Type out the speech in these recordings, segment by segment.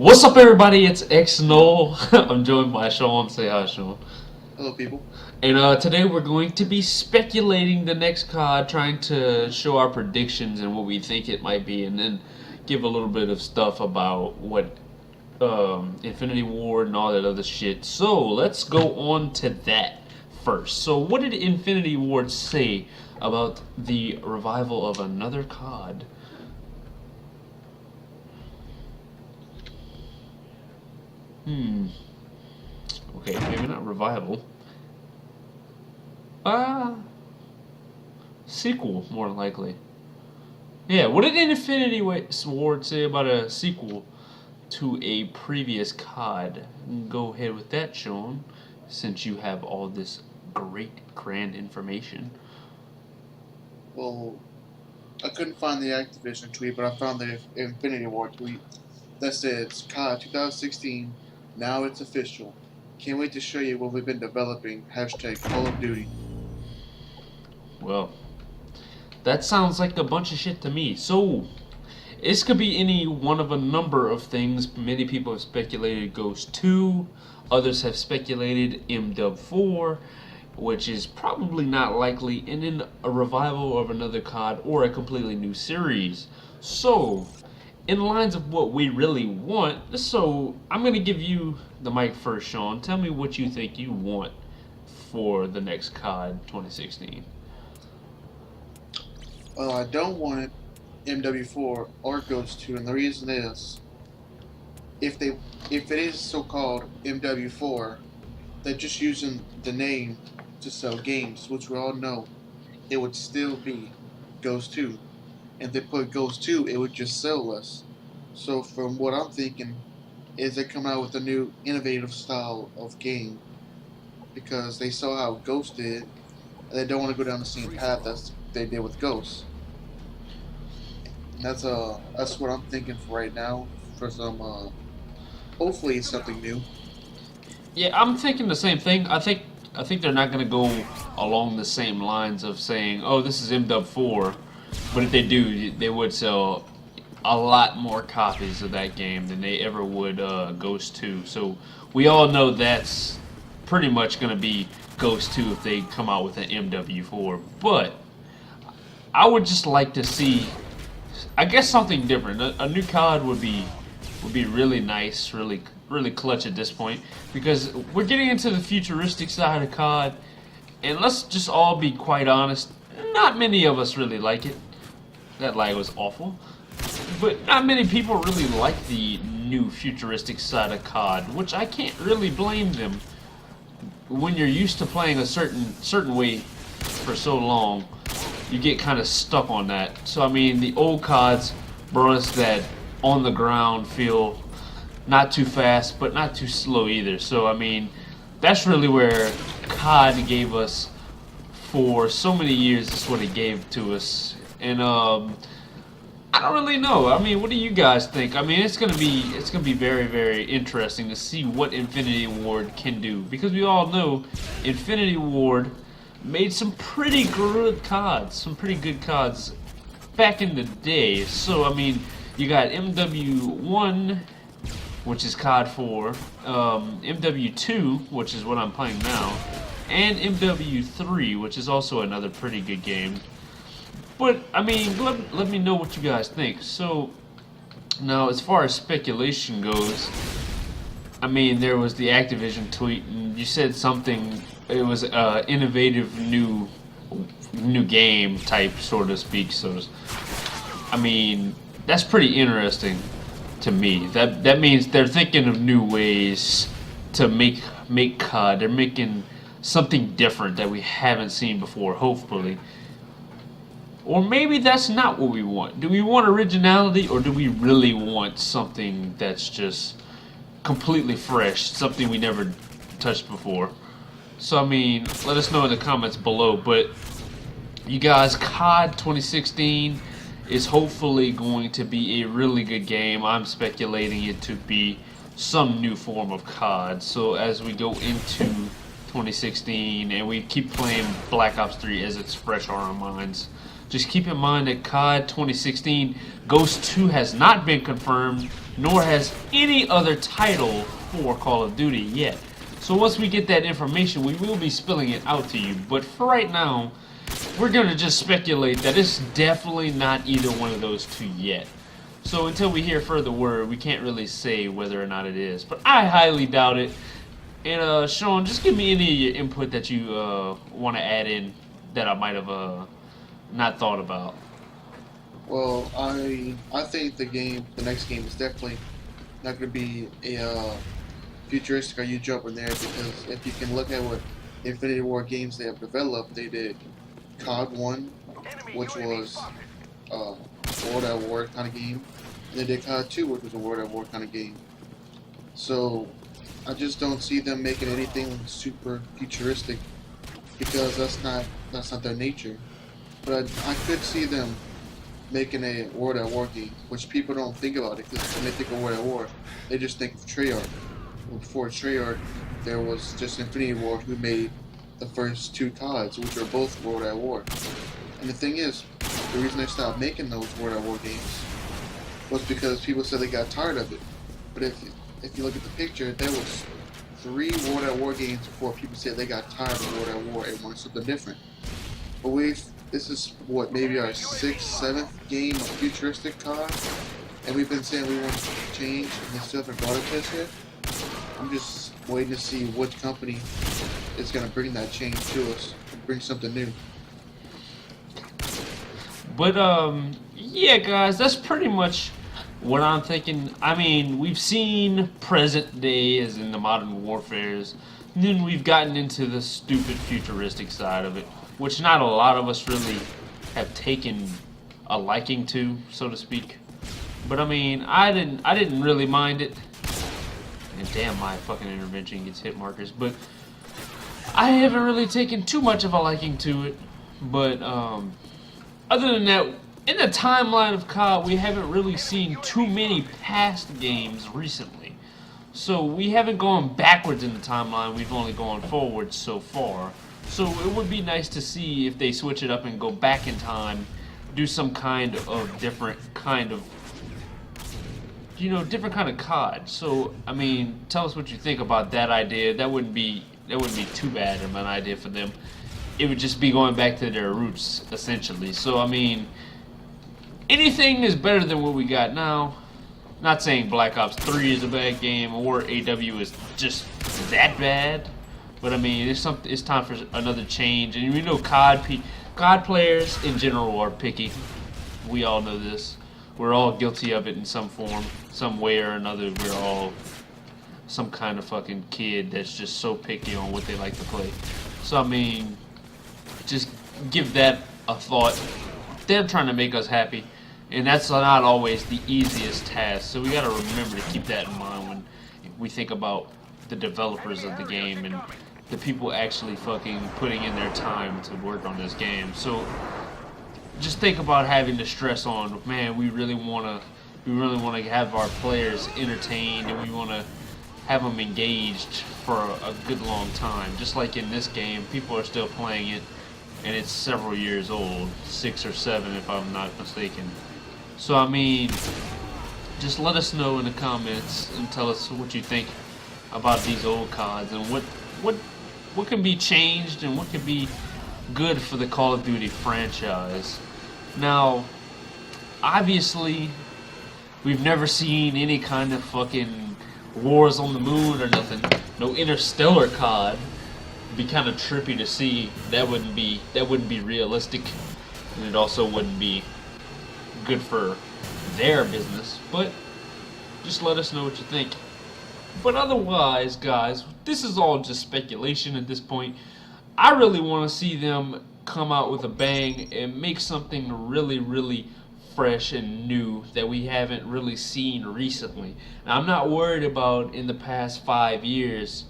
What's up, everybody? It's X Noel. I'm joined by Shawn. Say hi, Shawn. Hello, people. And today we're going to be speculating the next COD, trying to show our predictions and what we think it might be, and then give a little bit of stuff about what Infinity Ward and all that other shit. So let's go on to that first. So what did Infinity Ward say about the revival of another COD? Okay, maybe not revival. Sequel, more than likely. Yeah, what did Infinity Ward say about a sequel to a previous COD? Go ahead with that, Shawn, since you have all this great, grand information. Well, I couldn't find the Activision tweet, but I found the Infinity War tweet that says COD 2016. Now it's official. Can't wait to show you what we've been developing. Hashtag Call of Duty. Well, that sounds like a bunch of shit to me. So, this could be any one of a number of things. Many people have speculated Ghost 2. Others have speculated MW4, which is probably not likely, and then a revival of another COD or a completely new series. So, in lines of what we really want, so I'm going to give you the mic first, Shawn. Tell me what you think you want for the next COD 2016. Well, I don't want it MW4 or Ghost 2, and the reason is if it is so-called MW4, they're just using the name to sell games, which we all know it would still be Ghost 2. And if they put Ghost 2, it would just sell less. So from what I'm thinking is they come out with a new innovative style of game because they saw how Ghost did and they don't want to go down the same path as they did with Ghost. And that's what I'm thinking for right now for some hopefully it's something new. Yeah, I'm thinking the same thing. I think they're not going to go along the same lines of saying, "Oh, this is MW4," but if they do, they would sell a lot more copies of that game than they ever would Ghost 2. So we all know that's pretty much going to be Ghost 2 if they come out with an MW4. But I would just like to see, I guess, something different. A new COD would be really nice, really clutch at this point, because we're getting into the futuristic side of COD, and let's just all be quite honest, not many of us really like it. That lag was awful. But not many people really like the new futuristic side of COD, which I can't really blame them. When you're used to playing a certain way for so long, you get kind of stuck on that. So I mean, the old CODs brought us that on the ground feel, not too fast, but not too slow either. So I mean, that's really where COD gave us for so many years. That's what it gave to us, and I don't really know. I mean, what do you guys think? I mean, it's gonna be very, very interesting to see what Infinity Ward can do, because we all know Infinity Ward made some pretty good CODs back in the day. So I mean, you got MW1, which is COD 4, MW2, which is what I'm playing now, and MW3, which is also another pretty good game. But, I mean, let me know what you guys think. So, now, as far as speculation goes, I mean, there was the Activision tweet, and you said something, it was innovative new game type, so to speak. So, I mean, that's pretty interesting to me. That means they're thinking of new ways to make COD. They're making something different that we haven't seen before, hopefully. Or maybe that's not what we want. Do we want originality, or do we really want something that's just completely fresh, something we never touched before? So I mean, let us know in the comments below. But you guys, COD 2016 is hopefully going to be a really good game. I'm speculating it to be some new form of COD. So as we go into 2016 and we keep playing Black Ops 3 as it's fresh on our minds, Just keep in mind that COD 2016 Ghost 2 has not been confirmed, nor has any other title for Call of Duty yet. So once we get that information, we will be spilling it out to you. But for right now, we're going to just speculate that it's definitely not either one of those two yet. So until we hear further word, we can't really say whether or not it is. But I highly doubt it. And Shawn, just give me any of your input that you want to add in that I might have not thought about. Well, I think the next game is definitely not going to be a futuristic or you jump in there, because if you can look at what Infinity War games they have developed, they did COD 1, which was a World at War kind of game, and they did COD 2, which was a World at War kind of game. So I just don't see them making anything super futuristic, because that's not their nature. But I could see them making a World at War game, which people don't think about it, because when they think of World at War, they just think of Treyarch. Before Treyarch, there was just Infinity War, who made the first two CODs, which are both World at War. And the thing is, the reason they stopped making those World at War games was because people said they got tired of it. But if you look at the picture, there was 3 World at War games before people said they got tired of World at War and wanted something different. But this is what, maybe our 6th, 7th game of futuristic COD, and we've been saying we want to change, and they still haven't brought it to us yet. I'm just waiting to see which company is going to bring that change to us and bring something new. But yeah, guys, that's pretty much what I'm thinking. I mean, we've seen present day as in the modern warfares, and then we've gotten into the stupid futuristic side of it, which not a lot of us really have taken a liking to, so to speak. But I mean, I didn't really mind it. And damn, my fucking intervention gets hit markers. But I haven't really taken too much of a liking to it. But other than that, in the timeline of COD, we haven't really seen too many past games recently. So we haven't gone backwards in the timeline, we've only gone forward so far. So it would be nice to see if they switch it up and go back in time, do some kind of different kind of, different kind of COD. So, I mean, tell us what you think about that idea. That wouldn't be too bad of an idea for them. It would just be going back to their roots, essentially. So, I mean, anything is better than what we got now. Not saying Black Ops 3 is a bad game or AW is just that bad, but I mean, it's time for another change. And we know COD players in general are picky. We all know this. We're all guilty of it in some form, some way or another. We're all some kind of fucking kid that's just so picky on what they like to play. So I mean, just give that a thought. They're trying to make us happy, and that's not always the easiest task. So we got to remember to keep that in mind when we think about the developers of the game and the people actually fucking putting in their time to work on this game. So just think about having the stress on, man, we really want to have our players entertained, and we want to have them engaged for a good long time. Just like in this game, people are still playing it, and it's several years old, 6 or 7 if I'm not mistaken. So I mean, just let us know in the comments and tell us what you think about these old CODs and what can be changed and what can be good for the Call of Duty franchise. Now, obviously, we've never seen any kind of fucking wars on the moon or nothing. No interstellar COD. It'd be kind of trippy to see. That wouldn't be realistic, and it also wouldn't be good for their business. But just let us know what you think. But otherwise, guys, this is all just speculation at this point. I really want to see them come out with a bang and make something really, really fresh and new that we haven't really seen recently. Now, I'm not worried about in the past 5 years,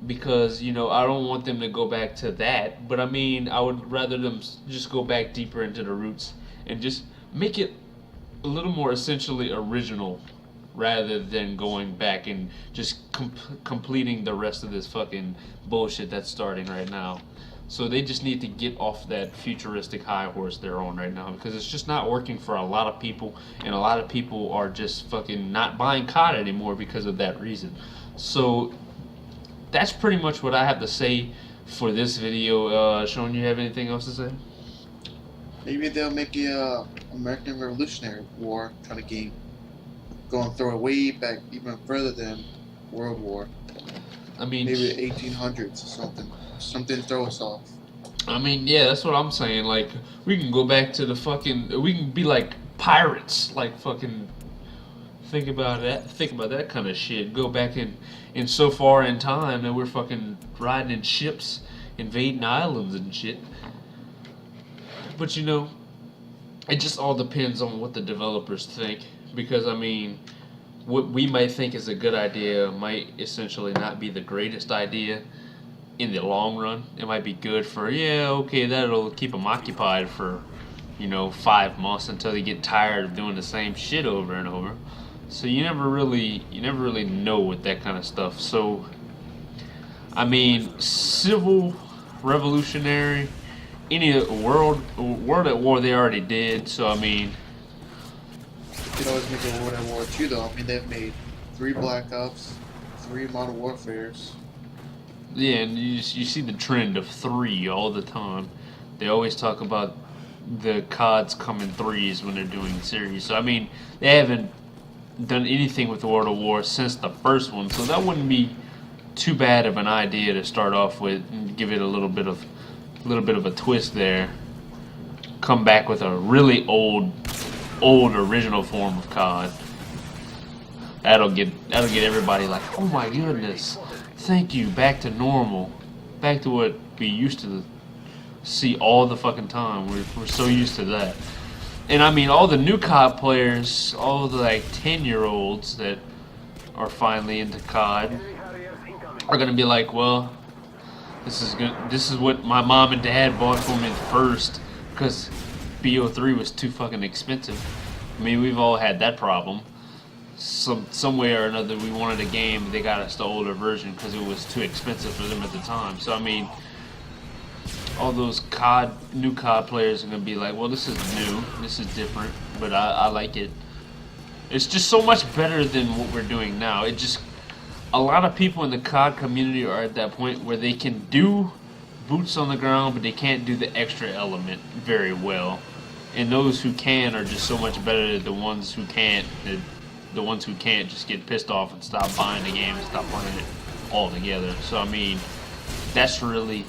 because I don't want them to go back to that. But I mean, I would rather them just go back deeper into the roots and just make it a little more essentially original, rather than going back and just completing the rest of this fucking bullshit that's starting right now. So they just need to get off that futuristic high horse they're on right now, because it's just not working for a lot of people, and a lot of people are just fucking not buying COD anymore because of that reason. So that's pretty much what I have to say for this video. Shawn, you have anything else to say? Maybe they'll make a American Revolutionary War kind of game. Go and throw it way back, even further than World War. I mean, maybe the 1800s or something. Something to throw us off. I mean, yeah, that's what I'm saying. Like, we can go back to the fucking. We can be like pirates, like fucking. Think about that. Think about that kind of shit. Go back in so far in time that we're fucking riding in ships, invading islands and shit. But you know, it just all depends on what the developers think. Because I mean, what we might think is a good idea might essentially not be the greatest idea in the long run. It might be good for, yeah, okay, that'll keep them occupied for, 5 months until they get tired of doing the same shit over and over. So you never really know with that kind of stuff. So I mean, civil, revolutionary, any world at war they already did. So I mean, you could always make a World War II though. I mean, they've made 3 Black Ops, 3 Modern Warfares. Yeah, and you see the trend of 3 all the time. They always talk about the CODs come in 3s when they're doing series. So I mean, they haven't done anything with World of War since the first one, so that wouldn't be too bad of an idea to start off with and give it a little bit of a twist there. Come back with a really old original form of COD. That'll get everybody like, oh my goodness, thank you, back to normal, back to what we used to see all the fucking time. We're so used to that. And I mean, all the new COD players, all the like 10-year-olds that are finally into COD, are gonna be like, well, this is what my mom and dad bought for me first, because BO3 was too fucking expensive. I mean, we've all had that problem. Some way or another, we wanted a game, but they got us the older version because it was too expensive for them at the time. So I mean, all those new COD players are gonna be like, well, this is new, this is different, but I like it. It's just so much better than what we're doing now. A lot of people in the COD community are at that point where they can do boots on the ground, but they can't do the extra element very well. And those who can are just so much better than the ones who can't. The ones who can't just get pissed off and stop buying the game and stop playing it altogether. So I mean, that's really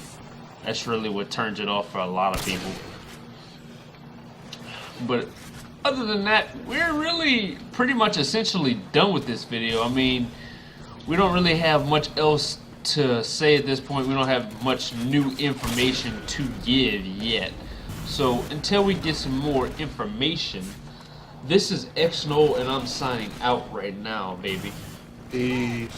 what turns it off for a lot of people. But other than that, we're really pretty much essentially done with this video. I mean, we don't really have much else to say at this point. We don't have much new information to give yet. So until we get some more information, this is XNO and I'm signing out right now, baby. Peace.